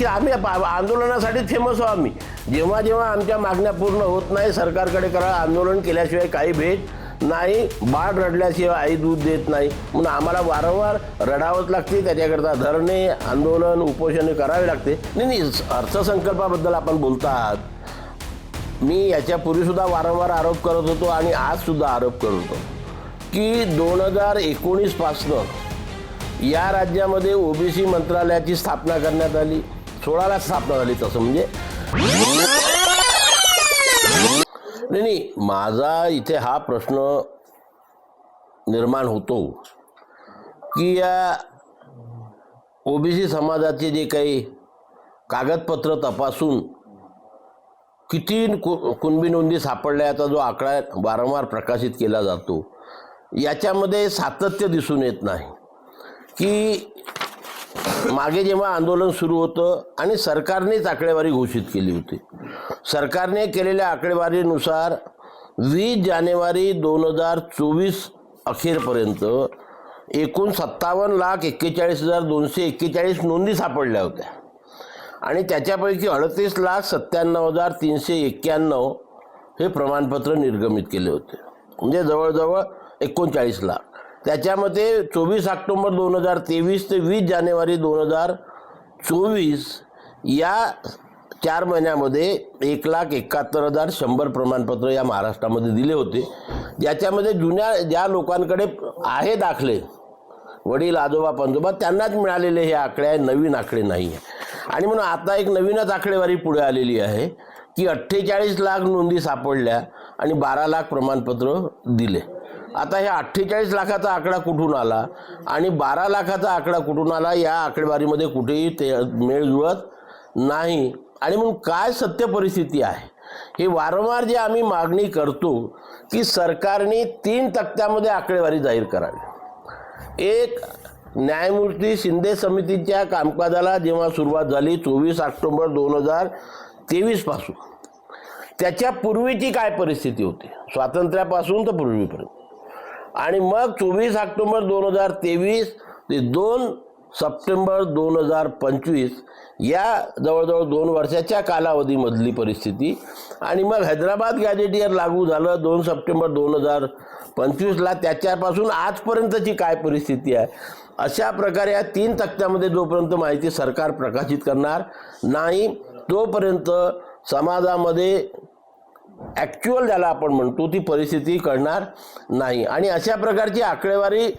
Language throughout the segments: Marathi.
नक्की आम्ही आंदोलनासाठी फेमस आहो आम्ही. जेव्हा जेव्हा आमच्या मागण्या पूर्ण होत नाही सरकारकडे करा, आंदोलन केल्याशिवाय काही भेट नाही, बाळ रडल्याशिवाय आई दूध देत नाही, म्हणून आम्हाला वारंवार रडावंच लागते. त्याच्याकरता धरणे, आंदोलन, उपोषण करावे लागते. नाही, अर्थसंकल्पाबद्दल आपण बोलता आहात. मी याच्यापूर्वी सुद्धा वारंवार आरोप करत होतो आणि आज सुद्धा आरोप करत होतो की 2019 पासनं या राज्यामध्ये ओबीसी मंत्रालयाची स्थापना करण्यात आली. 16ला स्थापना झाली तसं म्हणजे. नाही, माझा इथे हा प्रश्न निर्माण होतो की या ओबीसी समाजाचे जे काही कागदपत्र तपासून किती कुणबी नोंदी सापडल्याचा जो आकडा वारंवार प्रकाशित केला जातो, याच्यामध्ये सातत्य दिसून येत नाही. की मागे जेव्हा आंदोलन सुरू होतं आणि सरकारनेच आकडेवारी घोषित केली होती, सरकारने केलेल्या आकडेवारीनुसार 20 जानेवारी 2024 अखेरपर्यंत एकूण 57,41,241 नोंदी सापडल्या होत्या आणि त्याच्यापैकी 38,97,391 हे प्रमाणपत्र निर्गमित केले होते, म्हणजे जवळजवळ 39 लाख. त्याच्यामध्ये 24 ऑक्टोबर 2023 ते 20 जानेवारी 2024 या 4 महिन्यामध्ये 1,71,100 प्रमाणपत्र या महाराष्ट्रामध्ये दिले होते. ज्याच्यामध्ये जुन्या ज्या लोकांकडे आहे दाखले, वडील, आजोबा, पंजोबा, त्यांनाच मिळालेले हे आकडे आहे, नवीन आकडे नाही आहे. आणि म्हणून आता एक नवीनच आकडेवारी पुढे आलेली आहे की 48 लाख नोंदी सापडल्या आणि 12 लाख प्रमाणपत्र दिले. आता ह्या 48 लाखाचा आकडा कुठून आला आणि 12 लाखाचा आकडा कुठून आला, या आकडेवारीमध्ये कुठेही ते मेळ जुळत नाही. आणि म्हणून काय सत्य परिस्थिती आहे हे वारंवार जे आम्ही मागणी करतो की सरकारने 3 तक्त्यामध्ये आकडेवारी जाहीर करावी. एक, न्यायमूर्ती शिंदे समितीच्या कामकाजाला जेव्हा सुरुवात झाली 24 ऑक्टोबर 2023 पासून, त्याच्या पूर्वीची काय परिस्थिती होती स्वातंत्र्यापासून तर पूर्वीपर्यंत, आणि मग 24 ऑक्टोबर 2023 ते 2 सप्टेंबर 2025 या जवळजवळ 2 वर्षाच्या कालावधीमधली परिस्थिती, आणि मग हैदराबाद गॅजेटियर लागू झालं 2 सप्टेंबर 2025ला, त्याच्यापासून आजपर्यंतची काय परिस्थिती आहे. अशा प्रकारे या 3 तक्त्यामध्ये जोपर्यंत माहिती सरकार प्रकाशित करणार नाही तोपर्यंत समाजामध्ये ॲक्च्युअल ज्याला आपण म्हणतो ती परिस्थिती कळणार नाही. आणि अशा प्रकारची आकडेवारी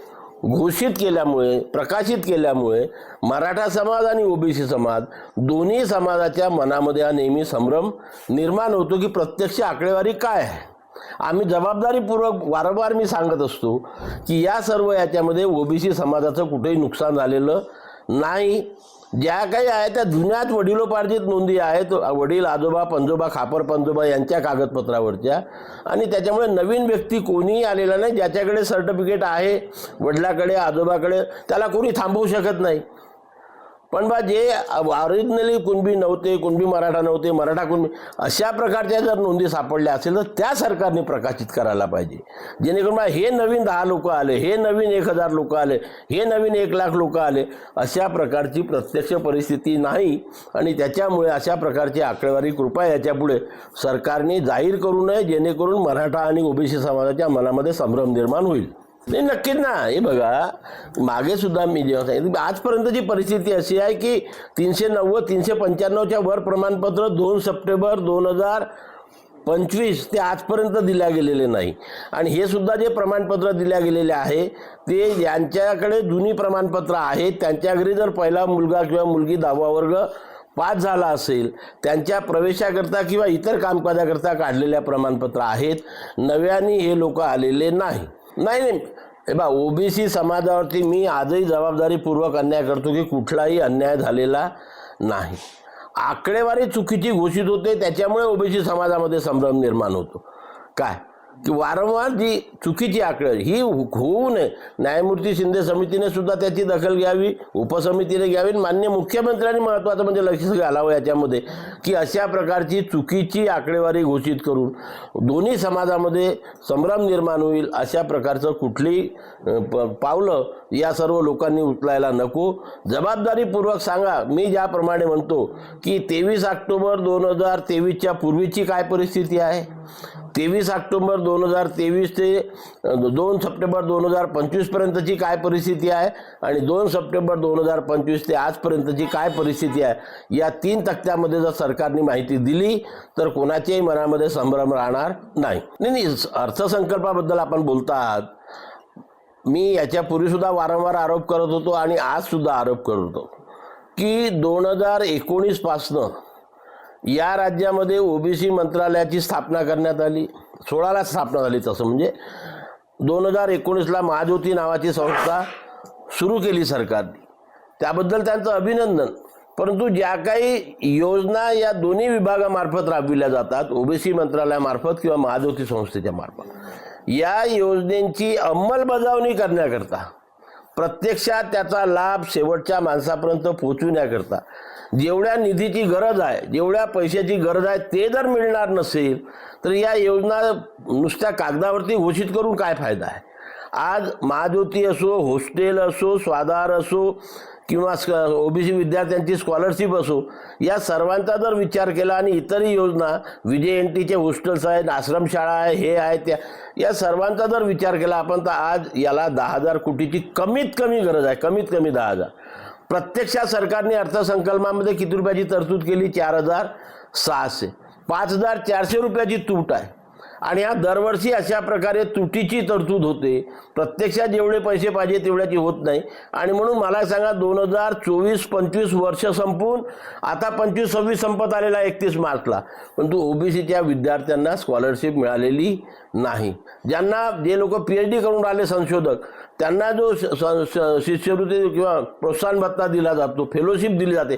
घोषित केल्यामुळे, प्रकाशित केल्यामुळे मराठा समाज आणि ओबीसी समाज दोन्ही समाजाच्या मनामध्ये हा नेहमी संभ्रम निर्माण होतो की प्रत्यक्ष आकडेवारी काय आहे. आम्ही जबाबदारीपूर्वक वारंवार मी सांगत असतो की या सर्व याच्यामध्ये ओबीसी समाजाचं कुठेही नुकसान झालेलं नाही. ज्या काही आहे त्या जुन्याच वडिलोपार्जित नोंदी आहेत, वडील, आजोबा, पंजोबा, खापर पंजोबा यांच्या कागदपत्रावरच्या, आणि त्याच्यामुळे नवीन व्यक्ती कोणीही आलेला नाही. ज्याच्याकडे सर्टिफिकेट आहे वडिलाकडे, आजोबाकडे, त्याला कोणी थांबवू शकत नाही. पण बा जे ओरिजिनली कुणबी नव्हते, कुणबी मराठा नव्हते, मराठा कुणबी, अशा प्रकारच्या जर नोंदी सापडल्या असेल तर त्या सरकारने प्रकाशित करायला पाहिजे. जेणेकरून हे नवीन 10 लोक आले, हे नवीन 1,000 लोक आले, हे नवीन 1 लाख लोक आले, अशा प्रकारची प्रत्यक्ष परिस्थिती नाही. आणि त्याच्यामुळे अशा प्रकारची आकडेवारी कृपया याच्यापुढे सरकारने जाहीर करू नये, जेणेकरून मराठा आणि ओबीसी समाजाच्या मनामध्ये संभ्रम निर्माण होईल. नाही, नक्कीच ना. हे बघा, मागे सुद्धा मी जेव्हा सांगितलं आजपर्यंतची परिस्थिती अशी आहे की 390 395च्या वर प्रमाणपत्र 2 सप्टेंबर 2025 ते आजपर्यंत दिल्या गेलेले नाही. आणि हे सुद्धा जे प्रमाणपत्र दिल्या गेलेले आहे ते ज्यांच्याकडे जुनी प्रमाणपत्र आहेत त्यांच्या घरी जर पहिला मुलगा किंवा मुलगी 10वा वर्ग पास झाला असेल त्यांच्या प्रवेशाकरता किंवा इतर कामकाजाकरता काढलेल्या प्रमाणपत्र आहेत. नव्याने हे लोक आलेले नाही. हे बा, ओबीसी समाजावरती मी आजही जबाबदारीपूर्वक अन्याय करतो की कुठलाही अन्याय झालेला नाही. आकडेवारी चुकीची घोषित होते, त्याच्यामुळे ओबीसी समाजामध्ये संभ्रम निर्माण होतो. काय की वारंवार जी चुकीची आकडेवारी ही होऊ नये, न्यायमूर्ती शिंदे समितीने सुद्धा त्याची दखल घ्यावी, उपसमितीने घ्यावी, माननीय मुख्यमंत्र्यांनी महत्त्वाचं म्हणजे लक्ष घालावं याच्यामध्ये की अशा प्रकारची चुकीची आकडेवारी घोषित करून दोन्ही समाजामध्ये संभ्रम निर्माण होईल अशा प्रकारचं कुठलीही पावलं या सर्व लोकांनी उचलायला नको. जबाबदारीपूर्वक सांगा. मी ज्याप्रमाणे म्हणतो की 23 ऑक्टोबर 2023च्या पूर्वीची काय परिस्थिती आहे, 23 ऑक्टोबर 2023 ते 2 सप्टेंबर 2025 पर्यंतची काय परिस्थिती आहे आणि 2 सप्टेंबर 2025 ते आजपर्यंतची काय परिस्थिती आहे, या 3 तक्त्यामध्ये जर सरकारने माहिती दिली तर कोणाच्याही मनामध्ये संभ्रम राहणार नाही. नाही, अर्थसंकल्पाबद्दल आपण बोलता आहात. मी याच्यापूर्वी सुद्धा वारंवार आरोप करत होतो आणि आज सुद्धा आरोप करत होतो की 2019 पासनं या राज्यामध्ये ओबीसी मंत्रालयाची स्थापना करण्यात आली. 16ला स्थापना झाली. तसं म्हणजे 2019ला महाज्योती नावाची संस्था सुरू केली सरकारने, त्याबद्दल त्यांचं अभिनंदन. परंतु ज्या काही योजना या दोन्ही विभागामार्फत राबविल्या जातात, ओबीसी मंत्रालयामार्फत किंवा महाज्योती संस्थेच्या मार्फत, या योजनेची अंमलबजावणी करण्याकरता, प्रत्यक्षात त्याचा लाभ शेवटच्या माणसापर्यंत पोहोचविण्याकरता जेवढ्या निधीची गरज आहे, जेवढ्या पैशाची गरज आहे ते जर मिळणार नसेल तर या योजना नुसत्या कागदावरती घोषित करून काय फायदा आहे. आज महाज्योती असो, हॉस्टेल असो, स्वाधार असो किंवा ओबीसी विद्यार्थ्यांची स्कॉलरशिप असो, या सर्वांचा जर विचार केला आणि इतरही योजना, VJNTचे हॉस्टेल्स आहेत, आश्रमशाळा आहे, हे आहे त्या, या सर्वांचा जर विचार केला आपण तर आज याला 10,000 कोटीची कमीत कमी गरज आहे. कमीत कमी 10,000. प्रत्यक्षात सरकारने अर्थसंकल्पामध्ये किती रुपयाची तरतूद केली? 4,600. 5,400 रुपयाची तूट आहे आणि हा दरवर्षी अशा प्रकारे तुटीची तरतूद होते. प्रत्यक्षात जेवढे पैसे पाहिजे तेवढ्याची होत नाही. आणि म्हणून मला सांगा, 2024-25 वर्ष संपून आता 25-26 संपत आलेला 31 मार्चला, परंतु ओबीसीच्या विद्यार्थ्यांना स्कॉलरशिप मिळालेली नाही. ज्यांना जे लोक PhD करून राहिले संशोधक, त्यांना जो शिष्यवृत्ती किंवा प्रोत्साहन भत्ता दिला जातो, फेलोशिप दिली जाते,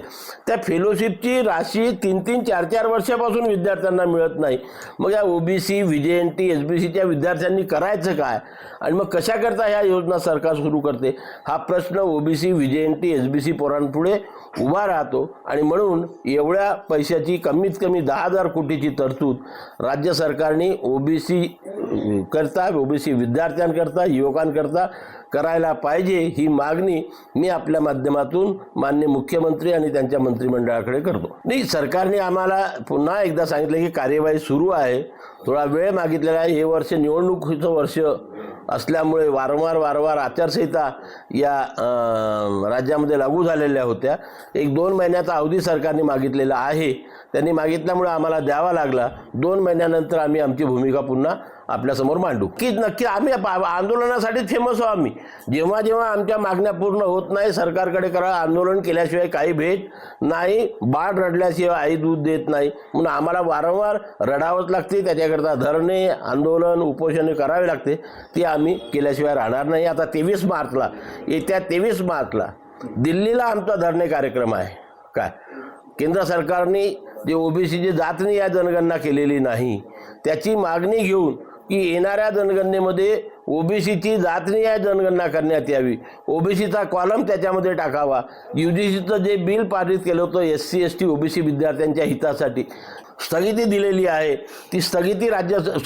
त्या फेलोशिपची राशी 3-3, 4-4 वर्षापासून विद्यार्थ्यांना मिळत नाही. मग या ओबीसी, VJNT, SBCच्या विद्यार्थ्यांनी करायचं काय आणि मग कशाकरता ह्या योजना सरकार सुरू करते, हा प्रश्न ओबीसी, VJNT, SBC पोरांपुढे उभा राहतो. आणि म्हणून एवढ्या पैशाची कमीत कमी 10,000 कोटीची तरतूद राज्य सरकारने ओबीसी करता, ओबीसी विद्यार्थ्यांकरता, युवकांकरता करायला पाहिजे, ही मागणी मी आपल्या माध्यमातून माननीय मुख्यमंत्री आणि त्यांच्या मंत्रिमंडळाकडे करतो. नाही, सरकारने आम्हाला पुन्हा एकदा सांगितलं की कार्यवाही सुरू आहे. थोडा वेळ मागितलेला आहे. हे वर्ष निवडणुकीचं वर्ष असल्यामुळे वारंवार आचारसंहिता या राज्यामध्ये लागू झालेल्या होत्या. 1-2 महिन्याचा अवधी सरकारने मागितलेला आहे. त्यांनी मागितल्यामुळे आम्हाला द्यावा लागला. 2 महिन्यानंतर आम्ही आमची भूमिका पुन्हा आपल्यासमोर मांडू. की नक्की आम्ही आंदोलनासाठी फेमस आहो. आम्ही जेव्हा जेव्हा आमच्या मागण्या पूर्ण होत नाही, सरकारकडे करा, आंदोलन केल्याशिवाय काही भेट नाही, बाळ रडल्याशिवाय आई दूध देत नाही, म्हणून आम्हाला वारंवार रडावंच लागते. त्याच्याकरता धरणे, आंदोलन, उपोषणे करावे लागते. ती आम्ही केल्याशिवाय राहणार नाही. आता 23 मार्चला, येत्या 23 मार्चला दिल्लीला आमचा धरणे कार्यक्रम आहे. काय केंद्र सरकारने जे ओबीसीची जातनिहाय जनगणना केलेली नाही, त्याची मागणी घेऊन की येणाऱ्या जनगणनेमध्ये ओबीसीची जातनिहाय जनगणना करण्यात यावी, ओबीसीचा कॉलम त्याच्यामध्ये टाकावा. UGCचं जे बिल पारित केलं होतं SC ST ओबीसी विद्यार्थ्यांच्या हितासाठी स्थगिती दिलेली आहे, ती स्थगिती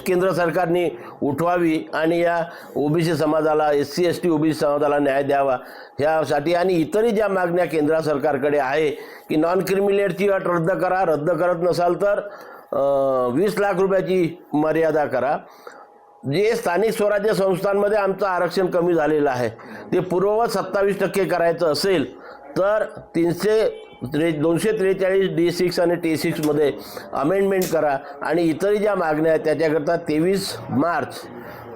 केंद्र सरकारने उठवावी आणि या ओबीसी समाजाला, SC ST ओबीसी समाजाला न्याय द्यावा ह्यासाठी. आणि इतरही ज्या मागण्या केंद्र सरकारकडे आहे की नॉन क्रिमिलेअरची अट रद्द करा, रद्द करत नसाल तर 20 लाख रुपयाची मर्यादा करा. जे स्थानिक स्वराज्य संस्थांमध्ये आमचं आरक्षण कमी झालेलं आहे ते पूर्ववत 27% करायचं असेल तर 243 D6 आणि T6 मध्ये अमेंडमेंट करा. आणि इतरही ज्या मागण्या आहेत त्याच्याकरता 23 मार्च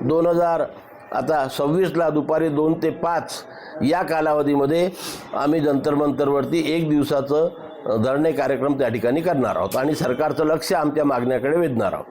2026ला दुपारी 2 ते 5 या कालावधीमध्ये आम्ही जंतर मंतरवरती 1 दिवसाचं धरणे कार्यक्रम त्या ठिकाणी करणार आहोत आणि सरकारचं लक्ष आमच्या मागण्याकडे वेधणार आहोत.